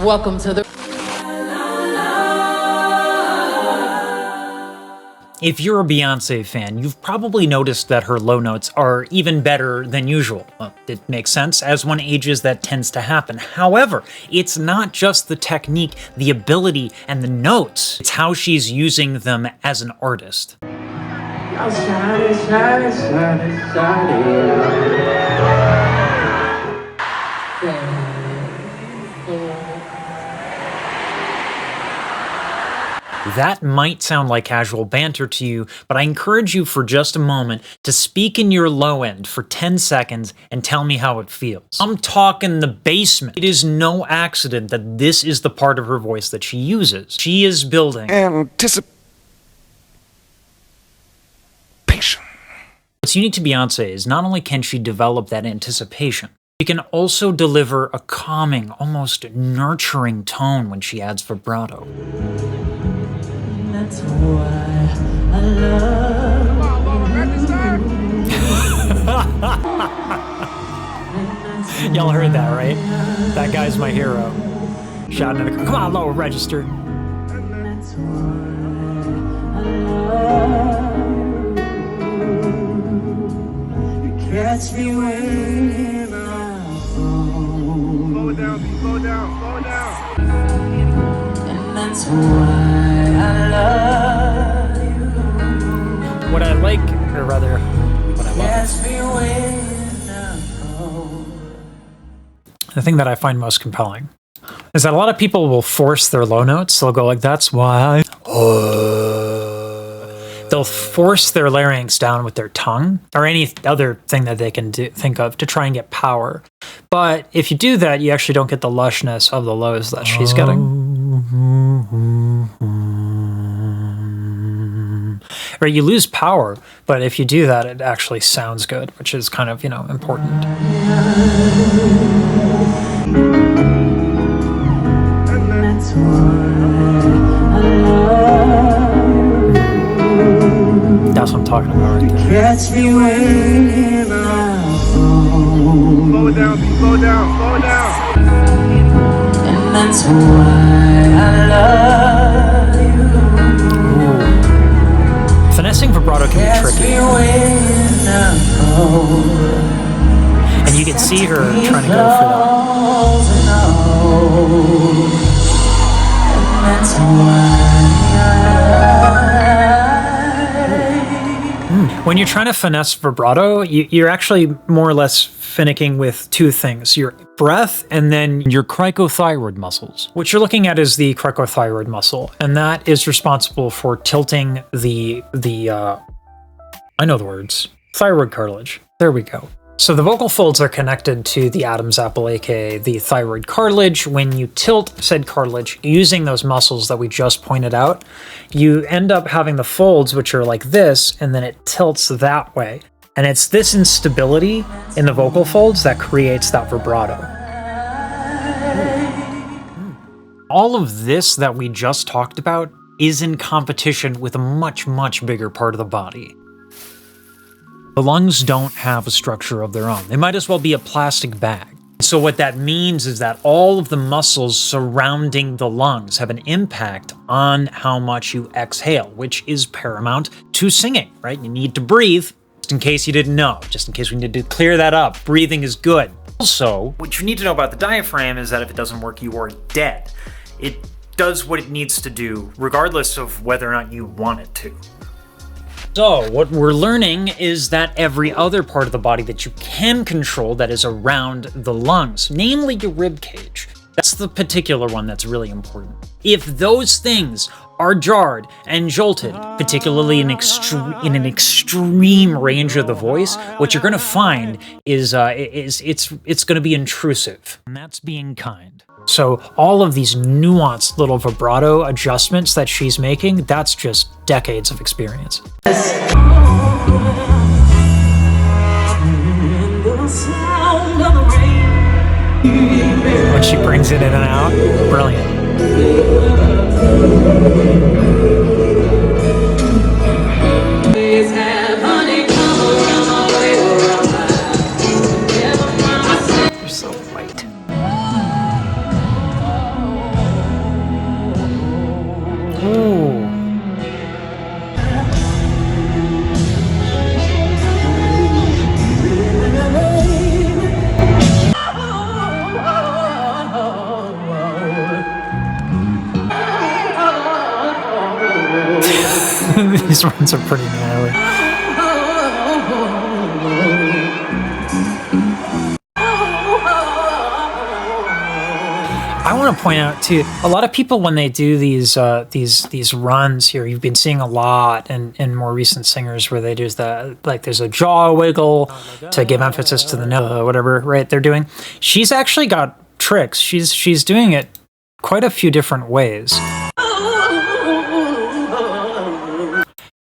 Welcome to the... If you're a Beyonce fan, you've probably noticed that her low notes are even better than usual. Well, it makes sense. As one ages, that tends to happen. However, it's not just the technique, the ability, and the notes. It's how she's using them as an artist. That might sound like casual banter to you, but I encourage you for just a moment to speak in your low end for 10 seconds and tell me how it feels. I'm talking the basement. It is no accident that this is the part of her voice that she uses. She is building anticipation. What's unique to Beyonce is not only can she develop that anticipation, she can also deliver a calming, almost nurturing tone when she adds vibrato. That's why I love you. Y'all heard that, right? That guy's my hero. Shouting at the come on, lower register. That's why I love you. You catch me when I'm home. Slow down, slow down, slow down. And that's why I love you. What I like, or rather, what I love, Catch me when I'm home. the thing that I find most compelling is that a lot of people will force their low notes. They'll go like, that's why. They'll force their larynx down with their tongue or any other thing that they can think of to try and get power. But if you do that, you actually don't get the lushness of the lows that she's getting. Right, you lose power, but if you do that, it actually sounds good, which is kind of, important. That's why I love you. That's what I'm talking about right there. Catch me when I'm home. Slow down, slow down, slow down. And that's why I love you. Finessing vibrato can be Catch me tricky, when I'm home. and you can see her trying to go for And that's why that. When you're trying to finesse vibrato, you're actually more or less finicking with two things: your breath and then your cricothyroid muscles. What you're looking at is the cricothyroid muscle, and that is responsible for tilting the I know the words, thyroid cartilage. There we go. So the vocal folds are connected to the Adam's apple, aka the thyroid cartilage. When you tilt said cartilage using those muscles that we just pointed out, you end up having the folds, which are like this, and then it tilts that way. And it's this instability in the vocal folds that creates that vibrato. All of this that we just talked about is in competition with a much, much bigger part of the body. The lungs don't have a structure of their own. They might as well be a plastic bag. So what that means is that all of the muscles surrounding the lungs have an impact on how much you exhale, which is paramount to singing, right? You need to breathe. Just in case you didn't know, just in case we need to clear that up, breathing is good. Also, what you need to know about the diaphragm is that if it doesn't work, you are dead. It does what it needs to do, regardless of whether or not you want it to. So, what we're learning is that every other part of the body that you can control that is around the lungs, namely your rib cage, that's the particular one that's really important. If those things are jarred and jolted, particularly in an extreme range of the voice, what you're going to find is it's going to be intrusive, and that's being kind. So all of these nuanced little vibrato adjustments that she's making, that's just decades of experience. When she brings it in and out, brilliant. You're so white. These runs are pretty gnarly. I want to point out too, a lot of people when they do these runs here, you've been seeing a lot in more recent singers where they do the, like, there's a jaw wiggle to give emphasis to the note, whatever, right? They're doing. She's actually got tricks. She's doing it quite a few different ways.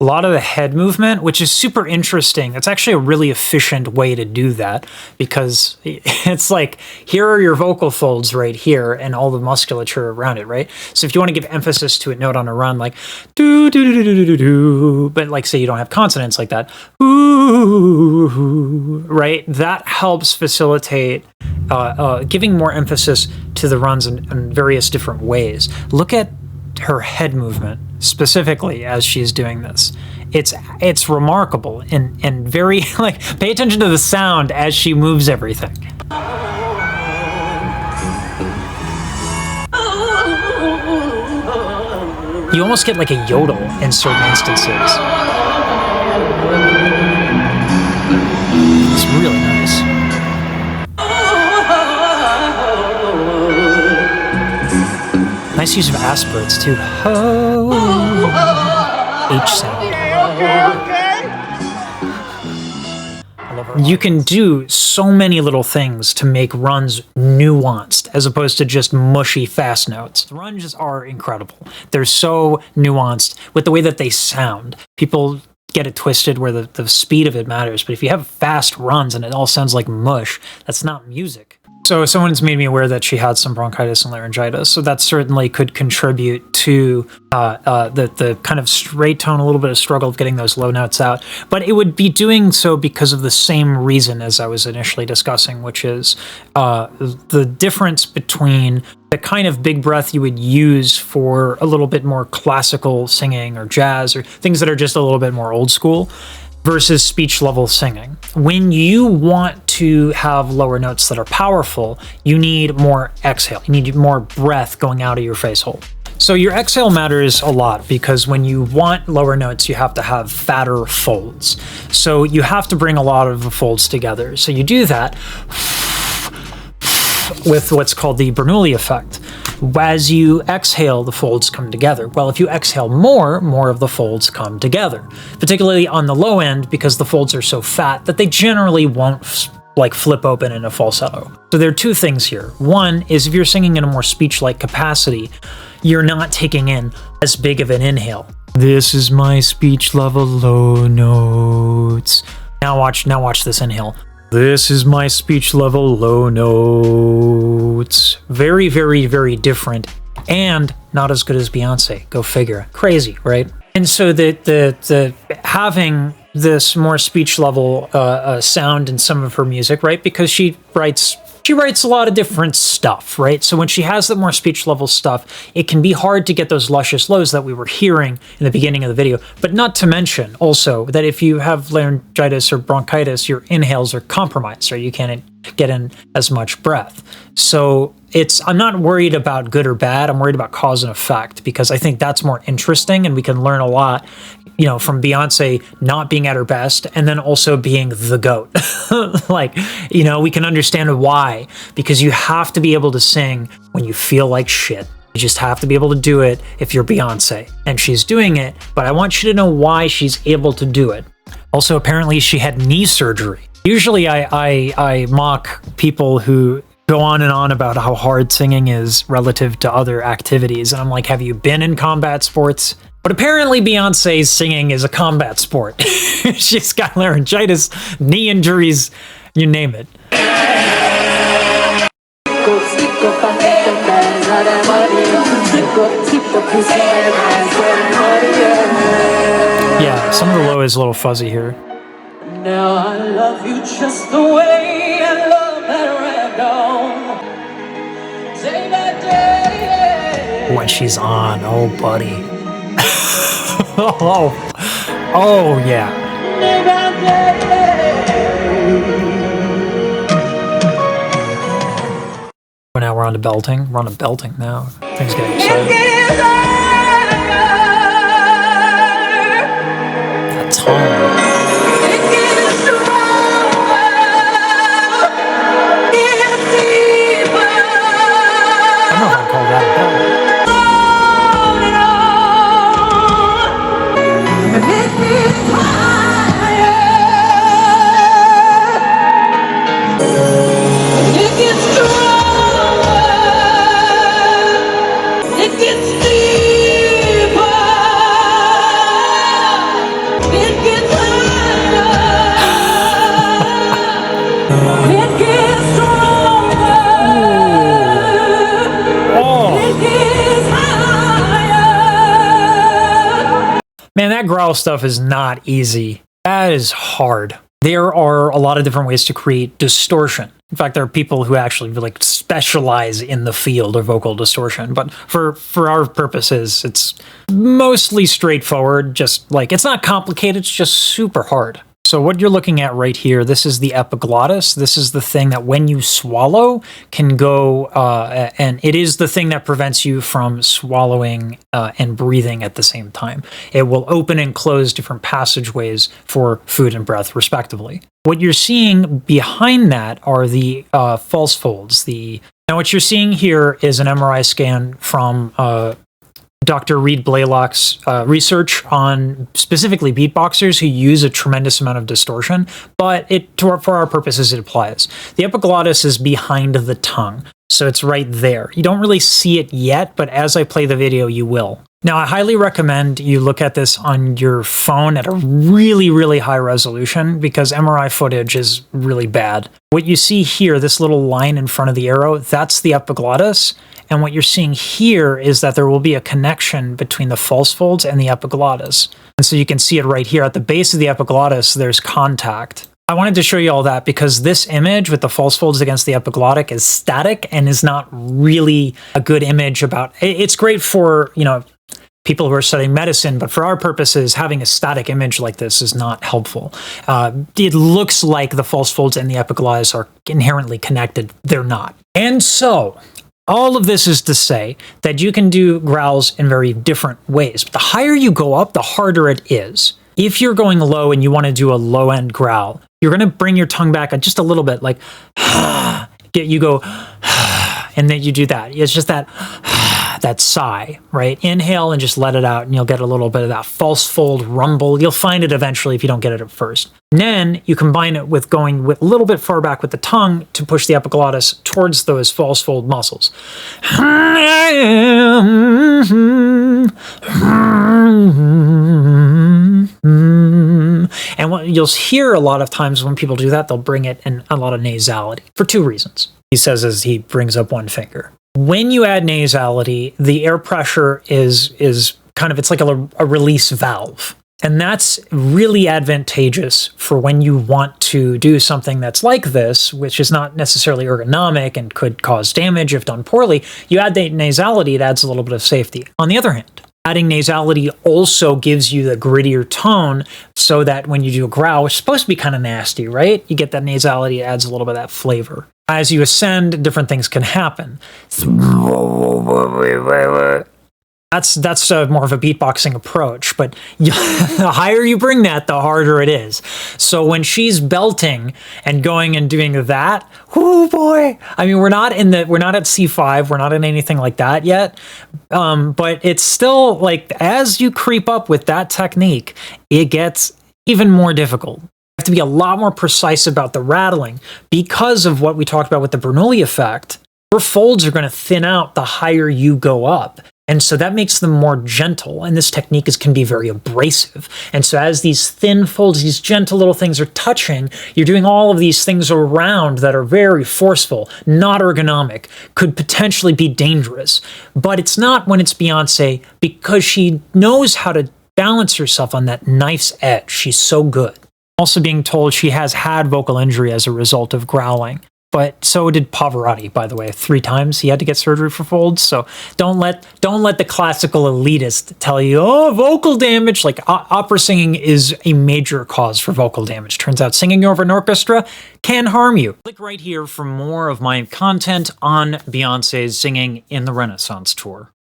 A lot of the head movement, which is super interesting. It's actually a really efficient way to do that because it's like, here are your vocal folds right here and all the musculature around it, right? So if you want to give emphasis to a note on a run, like do do do do do do do, but like say you don't have consonants like that, ooh, right? That helps facilitate giving more emphasis to the runs in various different ways. Look at her head movement specifically as she's doing this. It's remarkable and very, like, pay attention to the sound as she moves everything. You almost get like a yodel in certain instances. It's really nice. Nice use of aspirates too. Ho. H sound. You can do so many little things to make runs nuanced as opposed to just mushy fast notes. The runs are incredible. They're so nuanced with the way that they sound. People get it twisted where the speed of it matters, but if you have fast runs and it all sounds like mush, that's not music. So someone's made me aware that she had some bronchitis and laryngitis, so that certainly could contribute to the kind of straight tone, a little bit of struggle of getting those low notes out. But it would be doing so because of the same reason as I was initially discussing, which is the difference between the kind of big breath you would use for a little bit more classical singing or jazz or things that are just a little bit more old school versus speech level singing. When you want to have lower notes that are powerful, you need more exhale. You need more breath going out of your face hole. So your exhale matters a lot because when you want lower notes, you have to have fatter folds. So you have to bring a lot of the folds together. So you do that with what's called the Bernoulli effect. As you exhale, the folds come together. Well, if you exhale more of the folds come together, particularly on the low end because the folds are so fat that they generally won't like flip open in a falsetto. So there are two things here. One is if you're singing in a more speech-like capacity, you're not taking in as big of an inhale. This is my speech level low notes. Now watch this inhale. This is my speech level low notes. Very, very, very different and not as good as Beyonce. Go figure. Crazy, right? And so the having this more speech level sound in some of her music, right? Because she writes a lot of different stuff, right? So when she has the more speech level stuff, it can be hard to get those luscious lows that we were hearing in the beginning of the video. But not to mention also that if you have laryngitis or bronchitis, your inhales are compromised, right? You can't get in as much breath. So I'm not worried about good or bad. I'm worried about cause and effect because I think that's more interesting and we can learn a lot, you know, from Beyonce not being at her best and then also being the GOAT. Like, you know, we can understand why, because you have to be able to sing when you feel like shit. You just have to be able to do it if you're Beyonce. And she's doing it, but I want you to know why she's able to do it. Also, apparently she had knee surgery. Usually I mock people who go on and on about how hard singing is relative to other activities. And I'm like, have you been in combat sports? But apparently Beyonce's singing is a combat sport. She's got laryngitis, knee injuries, you name it. Yeah, some of the low is a little fuzzy here. Now I love you just the way I love that ragdoll. Day by day. When she's on, oh buddy. oh yeah. Day by day. Well, now we're on to belting. We're on to belting now. Things getting exciting. Man, that growl stuff is not easy. That is hard. There are a lot of different ways to create distortion. In fact, there are people who actually like specialize in the field of vocal distortion. But for our purposes, it's mostly straightforward. Just like, it's not complicated, it's just super hard. So what you're looking at right here, this is the epiglottis. This is the thing that when you swallow can go, and it is the thing that prevents you from swallowing and breathing at the same time. It will open and close different passageways for food and breath, respectively. What you're seeing behind that are the false folds. Now what you're seeing here is an MRI scan from Dr. Reed Blaylock's research on specifically beatboxers who use a tremendous amount of distortion, but for our purposes, it applies. The epiglottis is behind the tongue, so it's right there. You don't really see it yet, but as I play the video, you will. Now, I highly recommend you look at this on your phone at a really, really high resolution because MRI footage is really bad. What you see here, this little line in front of the arrow, that's the epiglottis. And what you're seeing here is that there will be a connection between the false folds and the epiglottis. And so you can see it right here. At the base of the epiglottis, there's contact. I wanted to show you all that because this image with the false folds against the epiglottic is static and is not really a good image about... It's great for, people who are studying medicine, but for our purposes, having a static image like this is not helpful. It looks like the false folds and the epiglottis are inherently connected. They're not. And so, all of this is to say that you can do growls in very different ways. But the higher you go up, the harder it is. If you're going low and you want to do a low-end growl, you're going to bring your tongue back just a little bit, like, you go, and then you do that. It's just that sigh, right? Inhale and just let it out, and you'll get a little bit of that false fold rumble. You'll find it eventually if you don't get it at first. And then you combine it with going with a little bit far back with the tongue to push the epiglottis towards those false fold muscles. And what you'll hear a lot of times when people do that, they'll bring it in a lot of nasality for two reasons. He says as he brings up one finger. When you add nasality, the air pressure is kind of, it's like a release valve. And that's really advantageous for when you want to do something that's like this, which is not necessarily ergonomic and could cause damage if done poorly. You add the nasality, it adds a little bit of safety. On the other hand, adding nasality also gives you the grittier tone so that when you do a growl, it's supposed to be kind of nasty, right? You get that nasality, it adds a little bit of that flavor. As you ascend, different things can happen. That's more of a beatboxing approach, but the higher you bring that, the harder it is. So when she's belting and going and doing that, oh boy! I mean, we're not at C5, we're not in anything like that yet, but it's still like as you creep up with that technique, it gets even more difficult. Have to be a lot more precise about the rattling because of what we talked about with the Bernoulli effect. Your folds are going to thin out the higher you go up. And so that makes them more gentle. And this technique can be very abrasive. And so as these thin folds, these gentle little things are touching, you're doing all of these things around that are very forceful, not ergonomic, could potentially be dangerous. But it's not when it's Beyonce because she knows how to balance herself on that knife's edge. She's so good. Also being told she has had vocal injury as a result of growling. But so did Pavarotti, by the way. 3 times he had to get surgery for folds. So don't let the classical elitist tell you, oh, vocal damage. Like opera singing is a major cause for vocal damage. Turns out singing over an orchestra can harm you. Click right here for more of my content on Beyonce's singing in the Renaissance tour.